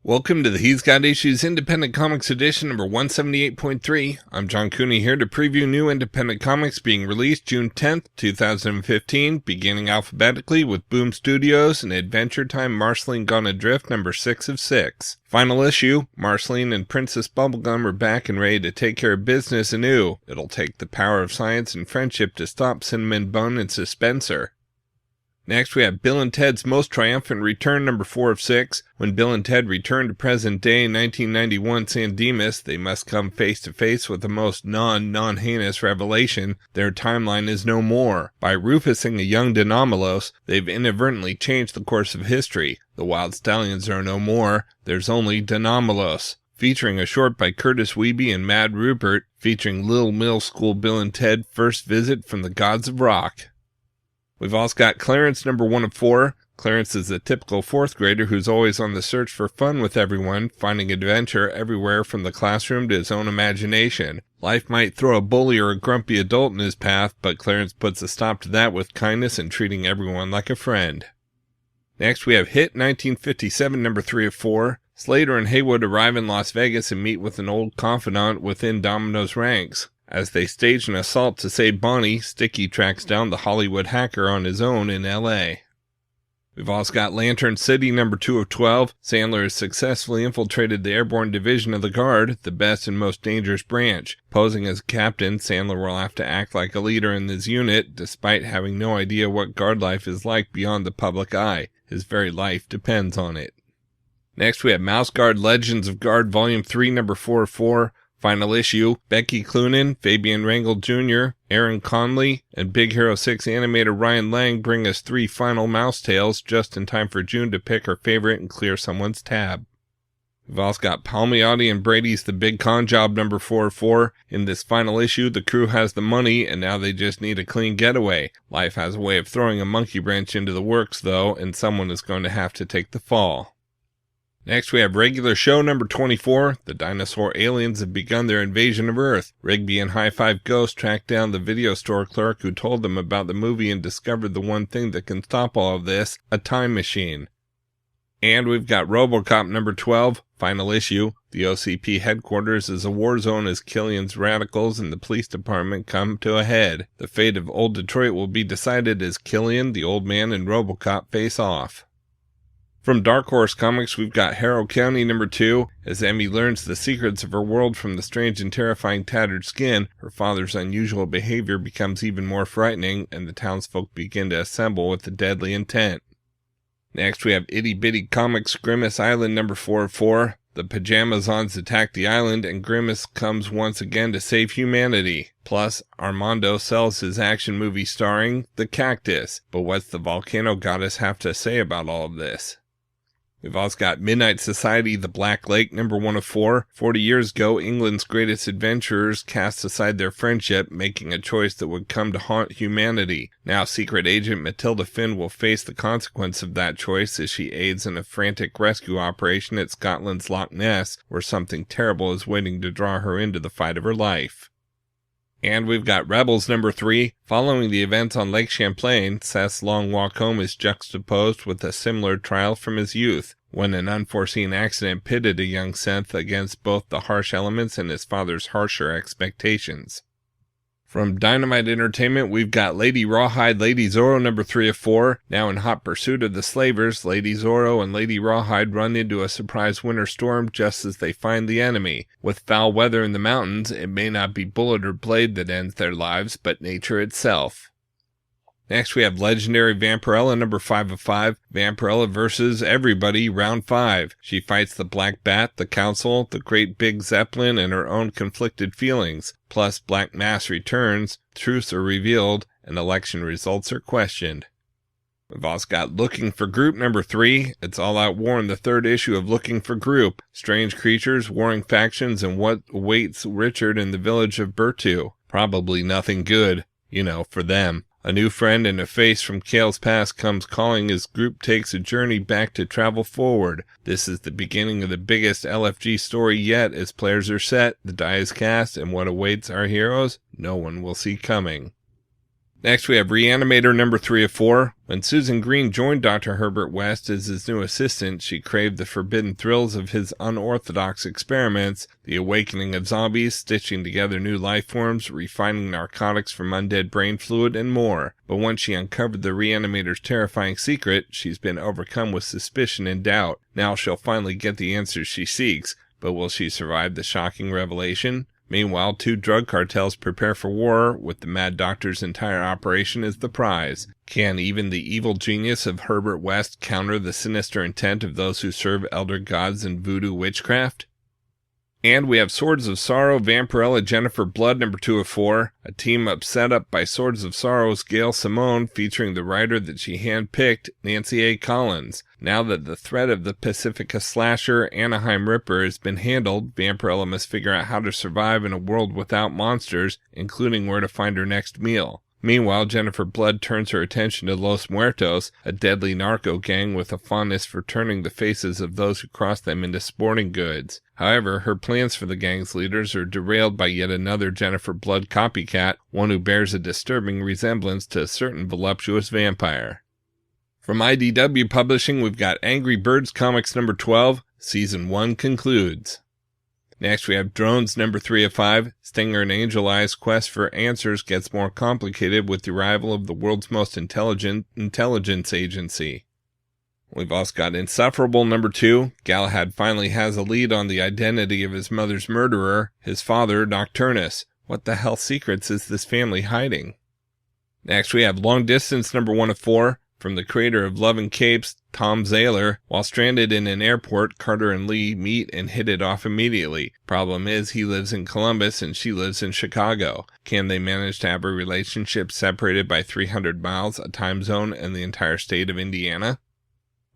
Welcome to the He's Got Issues Independent Comics Edition number 178.3. I'm John Cooney here to preview new independent comics being released June 10th, 2015, beginning alphabetically with Boom Studios and Adventure Time Marceline Gone Adrift number 6 of 6. Final issue, Marceline and Princess Bubblegum are back and ready to take care of business anew. It'll take the power of science and friendship to stop Cinnamon Bun and Suspenser. Next, we have Bill and Ted's Most Triumphant Return, number 4 of 6. When Bill and Ted return to present-day 1991 San Dimas, they must come face-to-face with the most non-heinous revelation: their timeline is no more. By rufusing a young Dynamolos, they've inadvertently changed the course of history. The Wild Stallions are no more. There's only Dynamolos. Featuring a short by Curtis Wiebe and Mad Rupert, featuring Little Middle School Bill and Ted First Visit from the Gods of Rock. We've also got Clarence, number 1 of 4. Clarence is a typical 4th grader who's always on the search for fun with everyone, finding adventure everywhere from the classroom to his own imagination. Life might throw a bully or a grumpy adult in his path, but Clarence puts a stop to that with kindness and treating everyone like a friend. Next, we have Hit 1957, number 3 of 4. Slater and Haywood arrive in Las Vegas and meet with an old confidant within Domino's ranks. As they stage an assault to save Bonnie, Sticky tracks down the Hollywood hacker on his own in L.A. We've also got Lantern City, number 2 of 12. Sandler has successfully infiltrated the airborne division of the Guard, the best and most dangerous branch. Posing as a captain, Sandler will have to act like a leader in this unit, despite having no idea what Guard life is like beyond the public eye. His very life depends on it. Next, we have Mouse Guard Legends of Guard, Volume 3, number 4 of 4. Final issue, Becky Cloonan, Fabian Rangel Jr., Aaron Conley, and Big Hero 6 animator Ryan Lang bring us 3 final Mouse Tales just in time for June to pick her favorite and clear someone's tab. We've also got Palmiotti and Brady's The Big Con Job, number 4 of 4. In this final issue, the crew has the money, and now they just need a clean getaway. Life has a way of throwing a monkey wrench into the works, though, and someone is going to have to take the fall. Next, we have Regular Show number 24. The dinosaur aliens have begun their invasion of Earth. Rigby and High Five Ghost track down the video store clerk who told them about the movie and discovered the one thing that can stop all of this: a time machine. And we've got Robocop number 12, final issue. The OCP headquarters is a war zone as Killian's radicals and the police department come to a head. The fate of Old Detroit will be decided as Killian, the Old Man, and Robocop face off. From Dark Horse Comics, we've got Harrow County number 2. As Emmy learns the secrets of her world from the strange and terrifying tattered skin, her father's unusual behavior becomes even more frightening, and the townsfolk begin to assemble with a deadly intent. Next, we have Itty Bitty Comics Grimmiss Island number 4 of 4. The Pajamazons attack the island, and Grimmiss comes once again to save humanity. Plus, Armando sells his action movie starring The Cactus. But what's the volcano goddess have to say about all of this? We've also got Midnight Society, The Black Lake, number 1 of 4. 40 years ago, England's greatest adventurers cast aside their friendship, making a choice that would come to haunt humanity. Now, secret agent Matilda Finn will face the consequence of that choice as she aids in a frantic rescue operation at Scotland's Loch Ness, where something terrible is waiting to draw her into the fight of her life. And we've got Rebels number 3. Following the events on Lake Champlain, Seth's long walk home is juxtaposed with a similar trial from his youth, when an unforeseen accident pitted a young Seth against both the harsh elements and his father's harsher expectations. From Dynamite Entertainment, we've got Lady Rawhide, Lady Zorro number 3 of 4. Now in hot pursuit of the slavers, Lady Zorro and Lady Rawhide run into a surprise winter storm just as they find the enemy. With foul weather in the mountains, it may not be bullet or blade that ends their lives, but nature itself. Next, we have Legenderry Vampirella number 5 of 5. Vampirella versus everybody, round 5. She fights the Black Bat, the Council, the Great Big Zeppelin, and her own conflicted feelings. Plus, Black Mass returns, truths are revealed, and election results are questioned. We've also got Looking for Group number 3. It's all out war in the 3rd issue of Looking for Group. Strange creatures, warring factions, and what awaits Richard in the village of Bertu. Probably nothing good, for them. A new friend and a face from Kale's past comes calling as group takes a journey back to travel forward. This is the beginning of the biggest LFG story yet as players are set, the die is cast, and what awaits our heroes, no one will see coming. Next, we have Reanimator number 3 of 4. When Susan Green joined Dr. Herbert West as his new assistant, she craved the forbidden thrills of his unorthodox experiments, the awakening of zombies, stitching together new life forms, refining narcotics from undead brain fluid, and more. But once she uncovered the Reanimator's terrifying secret, she's been overcome with suspicion and doubt. Now she'll finally get the answers she seeks, but will she survive the shocking revelation? Meanwhile, 2 drug cartels prepare for war, with the Mad Doctor's entire operation as the prize. Can even the evil genius of Herbert West counter the sinister intent of those who serve elder gods and voodoo witchcraft? And we have Swords of Sorrow, Vampirella, Jennifer Blood, number 2 of 4, a team-up set up by Swords of Sorrow's Gail Simone, featuring the writer that she handpicked, Nancy A. Collins. Now that the threat of the Pacifica slasher Anaheim Ripper has been handled, Vampirella must figure out how to survive in a world without monsters, including where to find her next meal. Meanwhile, Jennifer Blood turns her attention to Los Muertos, a deadly narco gang with a fondness for turning the faces of those who cross them into sporting goods. However, her plans for the gang's leaders are derailed by yet another Jennifer Blood copycat, one who bears a disturbing resemblance to a certain voluptuous vampire. From IDW Publishing, we've got Angry Birds Comics number 12, Season 1 concludes. Next, we have Drones number 3 of 5. Stinger and Angel Eye's quest for answers gets more complicated with the arrival of the world's most intelligent intelligence agency. We've also got Insufferable number 2. Galahad finally has a lead on the identity of his mother's murderer, his father, Nocturnus. What the hell secrets is this family hiding? Next, we have Long Distance number 1 of 4. From the creator of Love and Capes, Tom Zahler. While stranded in an airport, Carter and Lee meet and hit it off immediately. Problem is, he lives in Columbus and she lives in Chicago. Can they manage to have a relationship separated by 300 miles, a time zone, and the entire state of Indiana?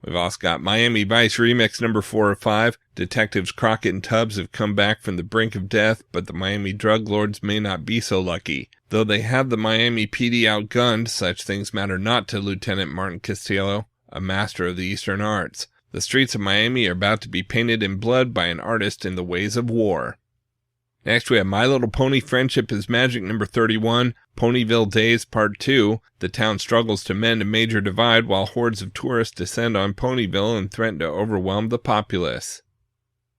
We've also got Miami Vice Remix number 4 of 5. Detectives Crockett and Tubbs have come back from the brink of death, but the Miami drug lords may not be so lucky. Though they have the Miami PD outgunned, such things matter not to Lieutenant Martin Castillo, a master of the Eastern arts. The streets of Miami are about to be painted in blood by an artist in the ways of war. Next, we have My Little Pony Friendship is Magic number 31, Ponyville Days Part 2. The town struggles to mend a major divide while hordes of tourists descend on Ponyville and threaten to overwhelm the populace.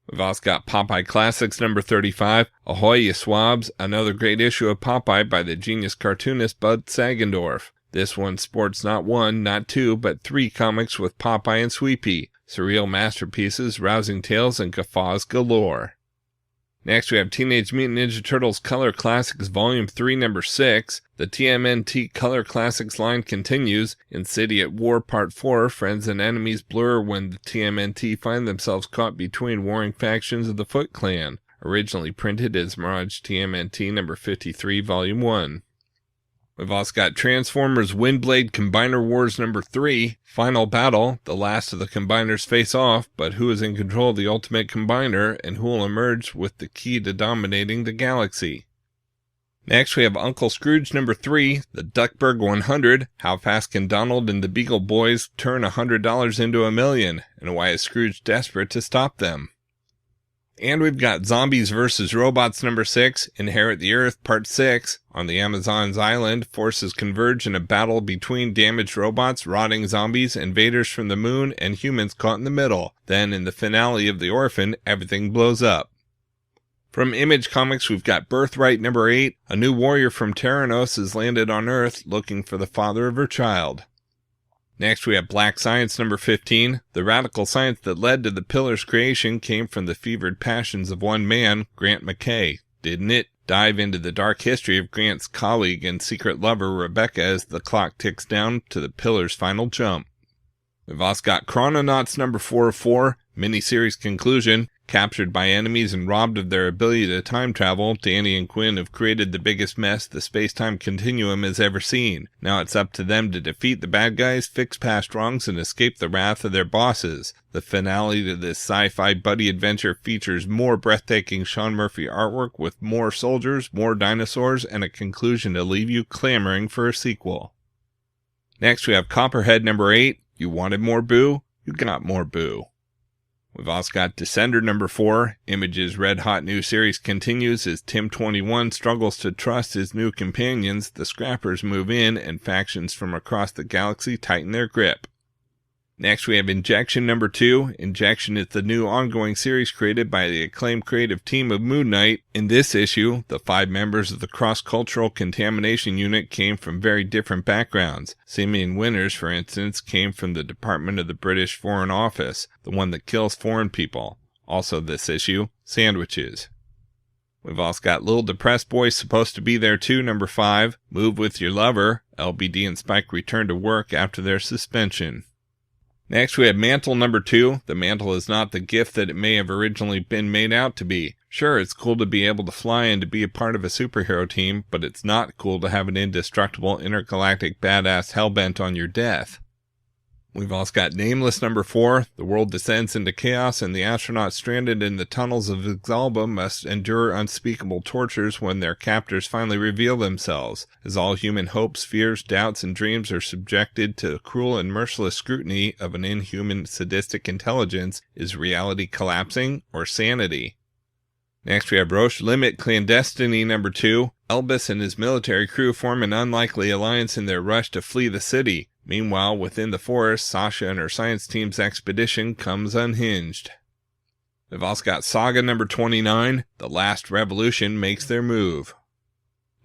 We've also got Popeye Classics number 35, Ahoy Ya Swabs, another great issue of Popeye by the genius cartoonist Bud Sagendorf. This one sports not 1, not 2, but 3 comics with Popeye and Sweepy. Surreal masterpieces, rousing tales, and guffaws galore. Next, we have Teenage Mutant Ninja Turtles Color Classics Volume 3, Number 6. The TMNT Color Classics line continues. In City at War Part 4, friends and enemies blur when the TMNT find themselves caught between warring factions of the Foot Clan. Originally printed as Mirage TMNT Number 53, Volume 1. We've also got Transformers Windblade Combiner Wars number 3, Final Battle. The last of the combiners face off, but who is in control of the ultimate combiner and who will emerge with the key to dominating the galaxy? Next, we have Uncle Scrooge number 3, the Duckburg 100. How fast can Donald and the Beagle Boys turn $100 into $1 million? And why is Scrooge desperate to stop them? And we've got Zombies vs. Robots number 6, Inherit the Earth Part 6. On the Amazon's island, forces converge in a battle between damaged robots, rotting zombies, invaders from the moon, and humans caught in the middle. Then, in the finale of The Orphan, everything blows up. From Image Comics, we've got Birthright number 8. A new warrior from Terranos has landed on Earth looking for the father of her child. Next, we have Black Science number 15. The radical science that led to the Pillar's creation came from the fevered passions of one man, Grant McKay, didn't it? Dive into the dark history of Grant's colleague and secret lover, Rebecca, as the clock ticks down to the Pillar's final jump. We've also got Chrononauts number 4 of 4, miniseries conclusion. Captured by enemies and robbed of their ability to time travel, Danny and Quinn have created the biggest mess the space-time continuum has ever seen. Now it's up to them to defeat the bad guys, fix past wrongs, and escape the wrath of their bosses. The finale to this sci-fi buddy adventure features more breathtaking Sean Murphy artwork with more soldiers, more dinosaurs, and a conclusion to leave you clamoring for a sequel. Next we have Copperhead number 8. You wanted more Boo? You got more Boo. We've also got Descender number 4. Image's red-hot new series continues as Tim-21 struggles to trust his new companions. The Scrappers move in, and factions from across the galaxy tighten their grip. Next, we have Injection number 2. Injection is the new ongoing series created by the acclaimed creative team of Moon Knight. In this issue, the 5 members of the cross-cultural contamination unit came from very different backgrounds. Seeming winners, for instance, came from the Department of the British Foreign Office, the one that kills foreign people. Also this issue, sandwiches. We've also got Little Depressed Boy supposed to be there too, number 5. Move with your lover. LBD and Spike return to work after their suspension. Next, we have Mantle number 2. The mantle is not the gift that it may have originally been made out to be. Sure, it's cool to be able to fly and to be a part of a superhero team, but it's not cool to have an indestructible intergalactic badass hellbent on your death. We've also got Nameless number 4. The world descends into chaos, and the astronauts stranded in the tunnels of Exalba must endure unspeakable tortures when their captors finally reveal themselves. As all human hopes, fears, doubts, and dreams are subjected to the cruel and merciless scrutiny of an inhuman, sadistic intelligence, is reality collapsing or sanity? Next, we have Roche Limit Clandestiny number 2. Elbis and his military crew form an unlikely alliance in their rush to flee the city. Meanwhile, within the forest, Sasha and her science team's expedition comes unhinged. We've also got Saga number 29, The Last Revolution makes their move.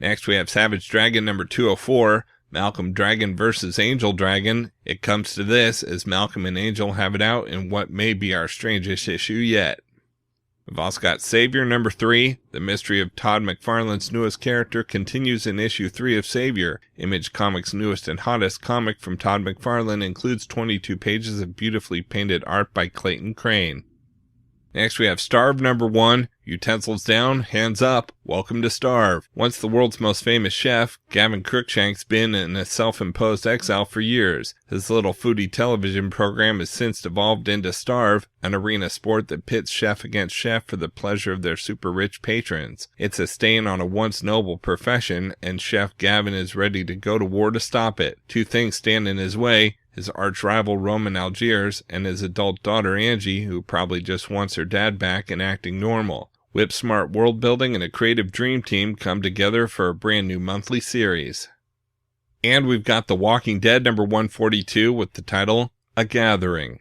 Next, we have Savage Dragon number 204, Malcolm Dragon vs. Angel Dragon. It comes to this as Malcolm and Angel have it out in what may be our strangest issue yet. We've also got Savior number 3. The mystery of Todd McFarlane's newest character continues in issue 3 of Savior. Image Comics' newest and hottest comic from Todd McFarlane includes 22 pages of beautifully painted art by Clayton Crane. Next, we have Starve number 1. Utensils down, hands up, welcome to Starve. Once the world's most famous chef, Gavin Crookshank's been in a self-imposed exile for years. His little foodie television program has since evolved into Starve, an arena sport that pits chef against chef for the pleasure of their super-rich patrons. It's a stain on a once noble profession, and Chef Gavin is ready to go to war to stop it. 2 things stand in his way: his arch-rival Roman Algiers, and his adult daughter Angie, who probably just wants her dad back and acting normal. Whip-smart world-building and a creative dream team come together for a brand new monthly series. And we've got The Walking Dead number 142 with the title, A Gathering.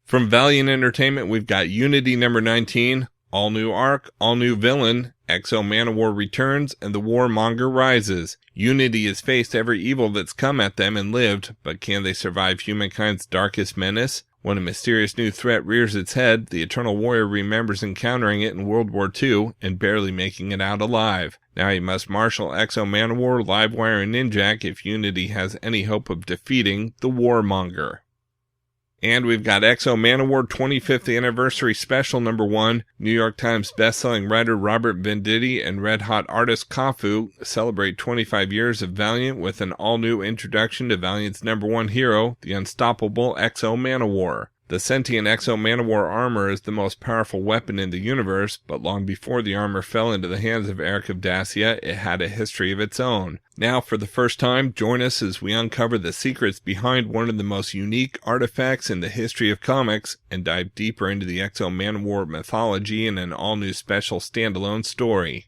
From Valiant Entertainment, we've got Unity number 19, all new arc, all new villain, Exo Manowar returns, and the warmonger rises. Unity has faced every evil that's come at them and lived, but can they survive humankind's darkest menace? When a mysterious new threat rears its head, the Eternal Warrior remembers encountering it in World War II and barely making it out alive. Now he must marshal Exo Manowar, Livewire, and Ninjak if Unity has any hope of defeating the warmonger. And we've got Exo Manowar 25th Anniversary Special number 1. New York Times bestselling writer Robert Venditti and red-hot artist Kafu celebrate 25 years of Valiant with an all-new introduction to Valiant's number 1 hero, the unstoppable Exo Manowar. The sentient Exo Manowar armor is the most powerful weapon in the universe, but long before the armor fell into the hands of Eric of Dacia, it had a history of its own. Now, for the first time, join us as we uncover the secrets behind one of the most unique artifacts in the history of comics and dive deeper into the Exo Manowar mythology in an all-new special standalone story.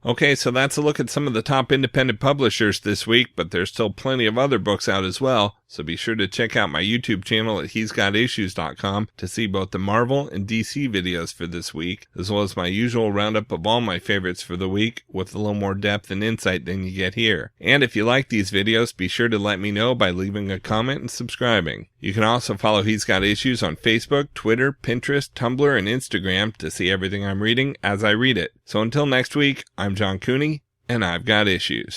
Okay, so that's a look at some of the top independent publishers this week, but there's still plenty of other books out as well, so be sure to check out my YouTube channel at he'sgotissues.com to see both the Marvel and DC videos for this week, as well as my usual roundup of all my favorites for the week, with a little more depth and insight than you get here. And if you like these videos, be sure to let me know by leaving a comment and subscribing. You can also follow He's Got Issues on Facebook, Twitter, Pinterest, Tumblr, and Instagram to see everything I'm reading as I read it. So until next week, I'm John Cooney, and I've got issues.